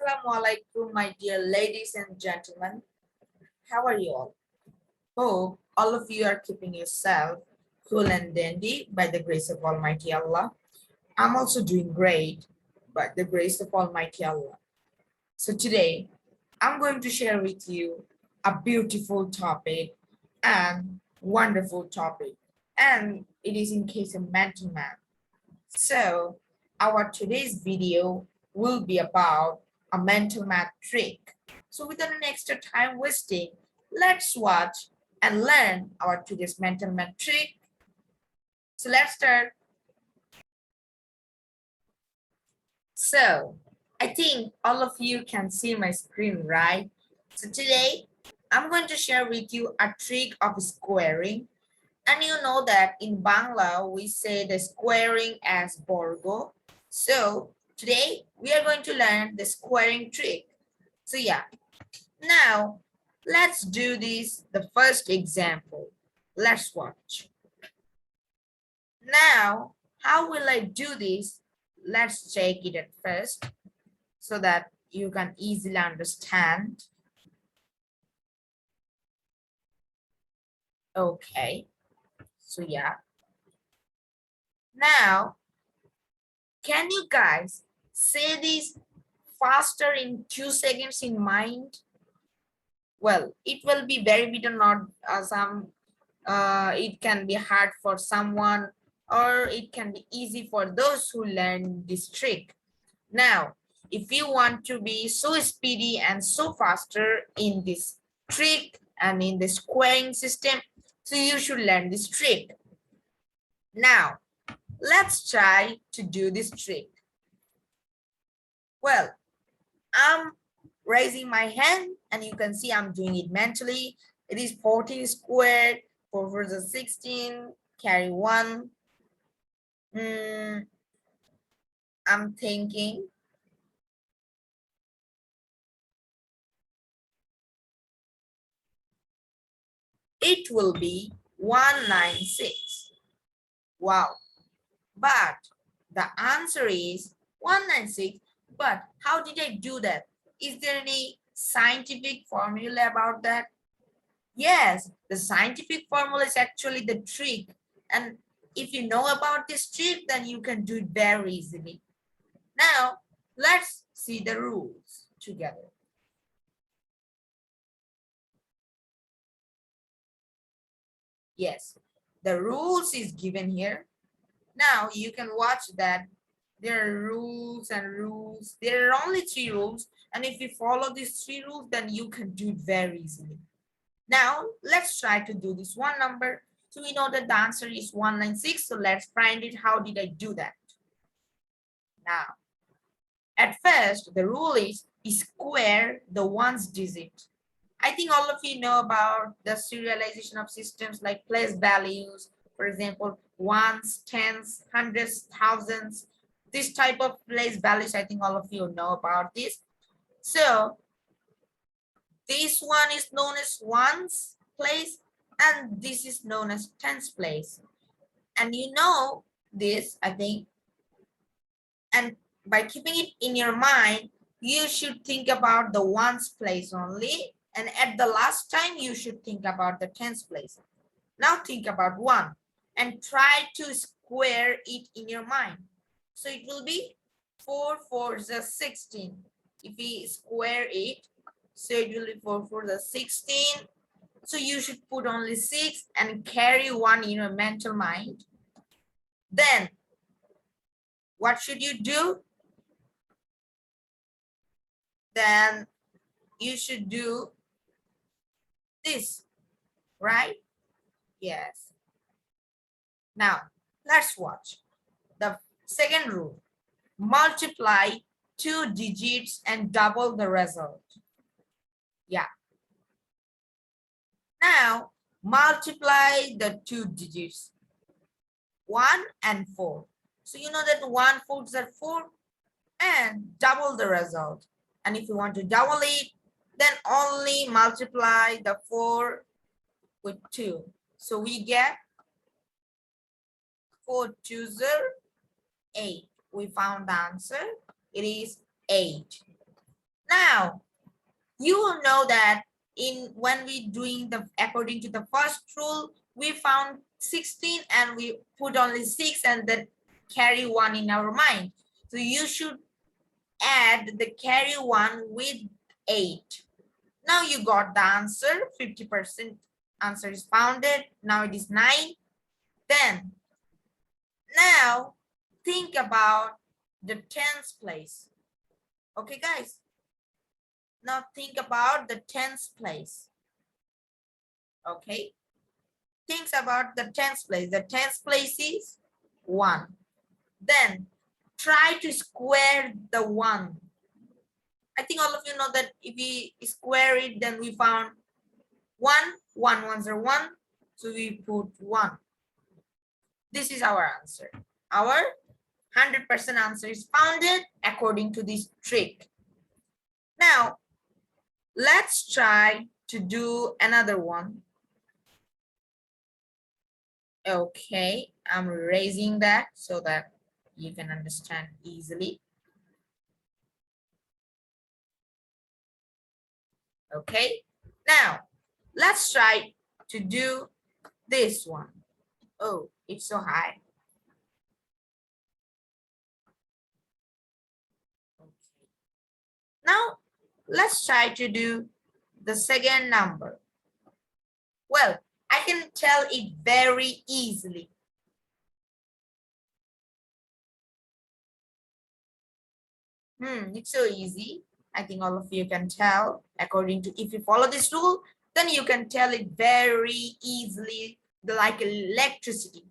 Assalamualaikum, my dear ladies and gentlemen. How are you all? Hope all of you are keeping yourself cool and dandy by the grace of Almighty Allah. I'm also doing great by the grace of Almighty Allah. So today, I'm going to share with you a beautiful topic and wonderful topic. And it is in case of mental math. So our today's video will be about a mental math trick. So without an extra time wasting, let's watch and learn our today's mental math trick. So let's start. So I think all of you can see my screen, right? So today I'm going to share with you a trick of squaring. And you know that in Bangla, we say the squaring as borgo. So today we are going to learn the squaring trick. So yeah, now let's do this, the first example. Let's watch. Now, how will I do this? Let's check it at first so that you can easily understand. Okay. So yeah. Now, can you guys say this faster in 2 seconds in mind? Well, it will be very bit or not it can be hard for someone, or it can be easy for those who learn this trick. Now, if you want to be so speedy and so faster in this trick and in the squaring system, so you should learn this trick. Now, let's try to do this trick. Well, I'm raising my hand and you can see I'm doing it mentally. It is 14 squared, 4 4 is 16, carry 1. I'm thinking. It will be 196. Wow. But the answer is 196. But how did I do that? Is there any scientific formula about that? Yes, the scientific formula is actually the trick. And if you know about this trick, then you can do it very easily. Now, let's see the rules together. Yes, the rules is given here. Now you can watch that there are rules and rules. There are only 3 rules. And if you follow these 3 rules, then you can do it very easily. Now let's try to do this one number. So we know that the answer is 196. So let's find it. How did I do that? Now, at first, the rule is square the ones digit. I think all of you know about the serialization of systems like place values, for example, ones, tens, hundreds, thousands. This type of place values, I think all of you know about this. So this one is known as ones place, and this is known as tens place. And you know this, I think, and by keeping it in your mind, you should think about the ones place only. And at the last time, you should think about the tens place. Now think about 1 and try to square it in your mind. So it will be 4 4 is 16. If we square it, so it will be 4 4 is 16. So you should put only 6 and carry 1 in your mental mind. Then what should you do? Then you should do this, right? Yes. Now, let's watch. The second rule, multiply 2 digits and double the result. Yeah. Now, multiply the 2 digits, 1 and 4. So you know that 1 4s are 4 and double the result. And if you want to double it, then only multiply the 4 with 2. So we get 4 2s are 8. We found the answer. It is 8. Now, you will know that when we doing the according to the first rule, we found 16 and we put only 6 and then carry 1 in our mind. So you should add the carry 1 with 8. Now you got the answer, 50% answer is founded. Now it is 9. Then, now think about the tens place. Okay, guys. Now think about the tens place. Okay. Think about the tens place. The tens place is 1. Then try to square the 1. I think all of you know that if we square it, then we found 1. 1 ones are 1. So we put 1. This is our answer. Our 100% answer is founded according to this trick. Now, let's try to do another one. Okay, I'm raising that so that you can understand easily. Okay, now let's try to do this one. Oh, it's so high. Okay. Now let's try to do the second number. Well, I can tell it very easily. It's so easy. I think all of you can tell according to, if you follow this rule, then you can tell it very easily, like electricity.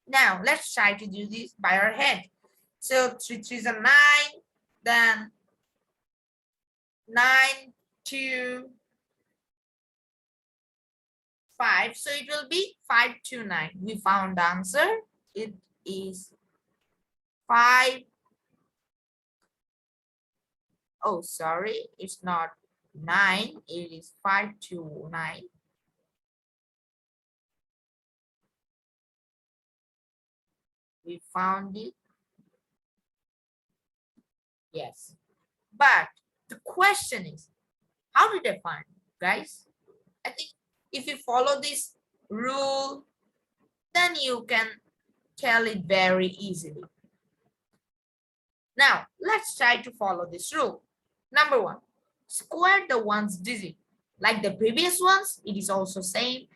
Now let's try to do this by our head. So 3 3s are 9, then 9 2 5. So it will be 5 2 9. We found the answer. It is 5. Oh, sorry, it's not 9. It is 5 2 9. We found it. Yes. But the question is, how did I find it, guys? I think if you follow this rule, then you can tell it very easily. Now, let's try to follow this rule. Number 1, square the ones digit. Like the previous ones, it is also same.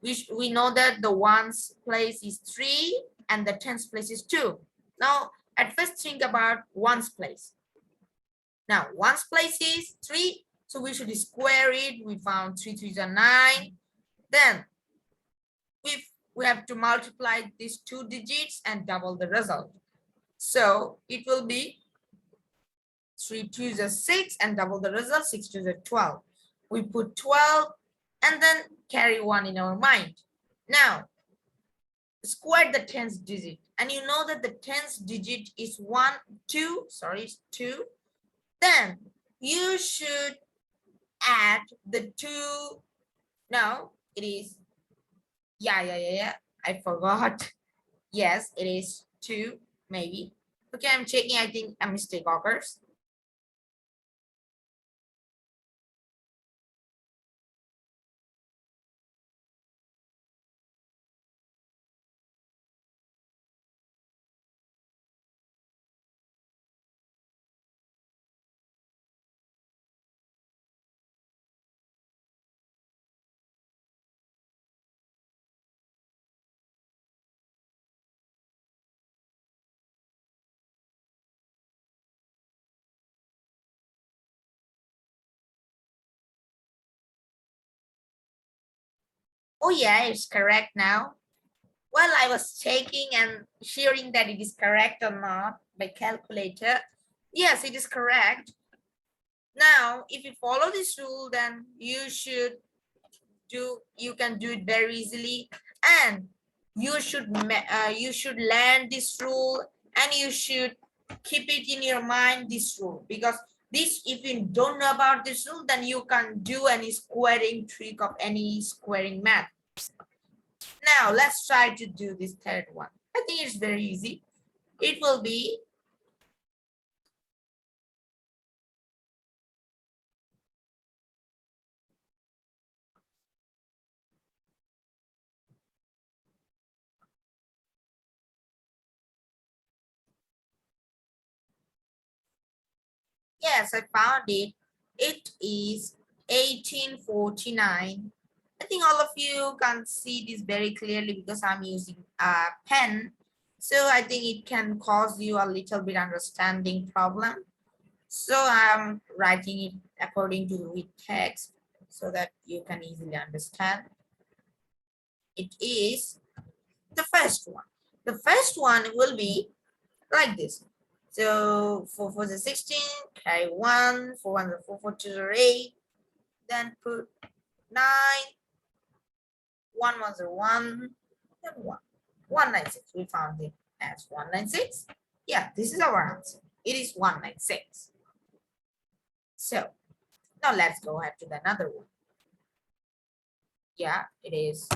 We know that the ones place is 3 and the tens place is 2. Now, at first think about ones place. Now, ones place is 3, so we should square it. We found 3 3s are 9. Then we have to multiply these 2 digits and double the result. So it will be 3 2s are 6 and double the result, 6 2s are 12. We put 12 and then carry 1 in our mind. Now, square the tens digit. And you know that the tens digit is 1, 2, sorry, 2. Then you should add the 2. No, it is, yeah. I forgot. Yes, it is 2, maybe. Okay, I'm checking. I think a mistake occurs. Oh yeah, it's correct now. Well, I was checking and sharing that it is correct or not by calculator. Yes, it is correct. Now, if you follow this rule, then you can do it very easily, and you should learn this rule, and you should keep it in your mind, this rule, because this, if you don't know about this rule, then you can't do any squaring trick of any squaring math. Now let's try to do this third one. I think it's very easy. It will be Yes, I found it. It is 1849. I think all of you can see this very clearly because I'm using a pen. So I think it can cause you a little bit understanding problem. So I'm writing it according to with text so that you can easily understand. It is the first one. The first one will be like this. So 4 for the 16, carry 1, 4 and the 4 for 2 are 8, then put 9, 1 was a 1, then 1. 196. We found it as 196. Yeah, this is our answer. It is 196. So now let's go ahead to the another one. Yeah, it is.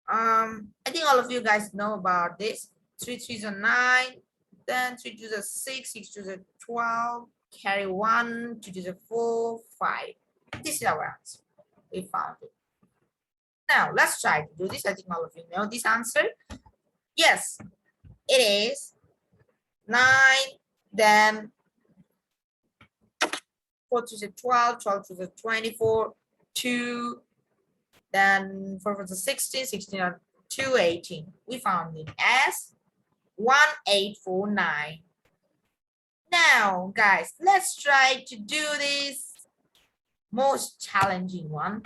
I think all of you guys know about this. 3 3s are 9, then 3 2s are 6, 6 2s are 12, carry 1, 2 2s are 4, 5. This is our answer. We found it. Now let's try to do this. I think all of you know this answer. Yes, it is 9, then 4 2s are 12, 12 2s are 24, 2, then 4 4s are 16, 16 are 2, 18. We found it as 1849. Now, guys, let's try to do this most challenging one.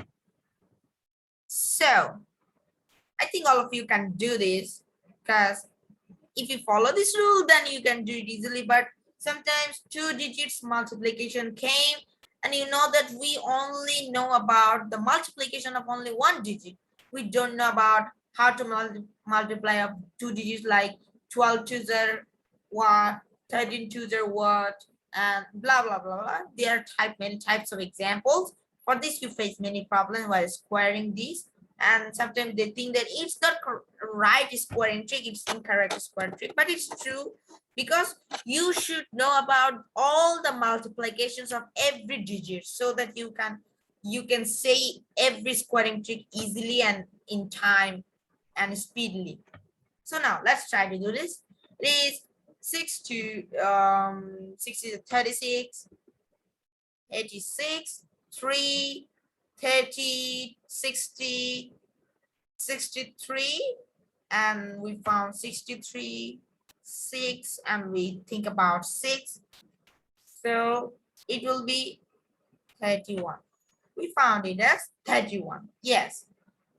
So, I think all of you can do this because if you follow this rule, then you can do it easily. But sometimes 2 digits multiplication came, and you know that we only know about the multiplication of only 1 digit. We don't know about how to multiply of 2 digits like 12 twos are what, 13 twos are what, and blah blah blah blah. There are many types of examples. For this, you face many problems while squaring these. And sometimes they think that it's not right squaring trick, it's incorrect square trick, but it's true because you should know about all the multiplications of every digit so that you can say every squaring trick easily and in time and speedily. So now let's try to do this. It is 6 to 36, 86, 3, 30, 60, 63, and we found 63, 6, and we think about 6. So it will be 31. We found it as 31. Yes.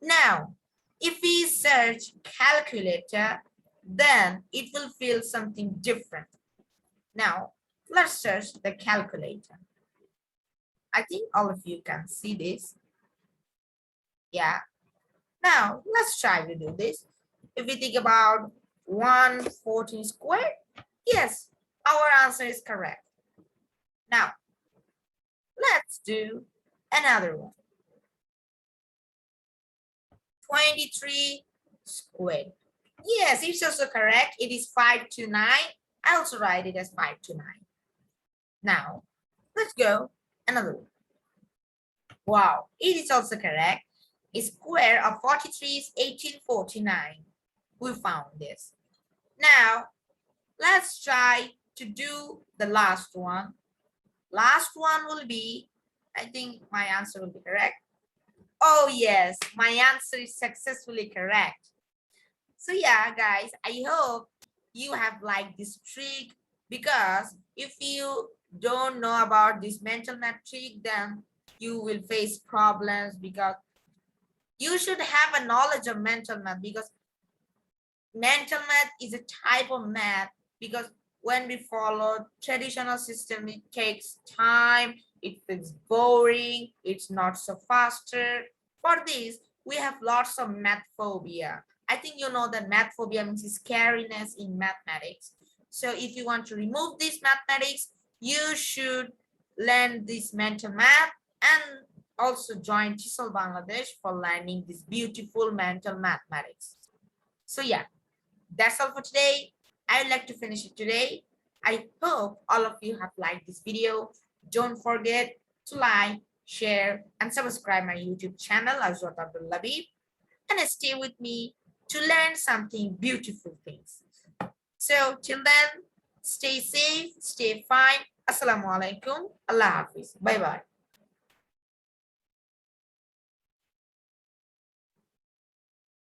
Now, if we search calculator, then it will feel something different. Now, let's search the calculator. I think all of you can see this. Yeah. Now, let's try to do this. If we think about 114 squared, yes, our answer is correct. Now, let's do another one. 23 squared. Yes, it's also correct. It is 529. I also write it as 529. Now, let's go another one. Wow, it is also correct. A square of 43 is 1849. We found this. Now, let's try to do the last one. Last one will be, I think my answer will be correct. Oh yes, my answer is successfully correct. So yeah, guys, I hope you have liked this trick because if you don't know about this mental math trick, then you will face problems because you should have a knowledge of mental math because mental math is a type of math because when we follow traditional system, it takes time, it feels boring, it's not so faster. For this, we have lots of math phobia. I think you know that math phobia means scariness in mathematics. So if you want to remove this mathematics, you should learn this mental math and also join TESOL Bangladesh for learning this beautiful mental mathematics. So yeah, that's all for today. I'd like to finish it today. I hope all of you have liked this video. Don't forget to like, share, and subscribe my YouTube channel, Azwad Labib, and stay with me to learn something beautiful things. So till then, stay safe, stay fine. Assalamu alaikum. Allah Hafiz. Bye bye.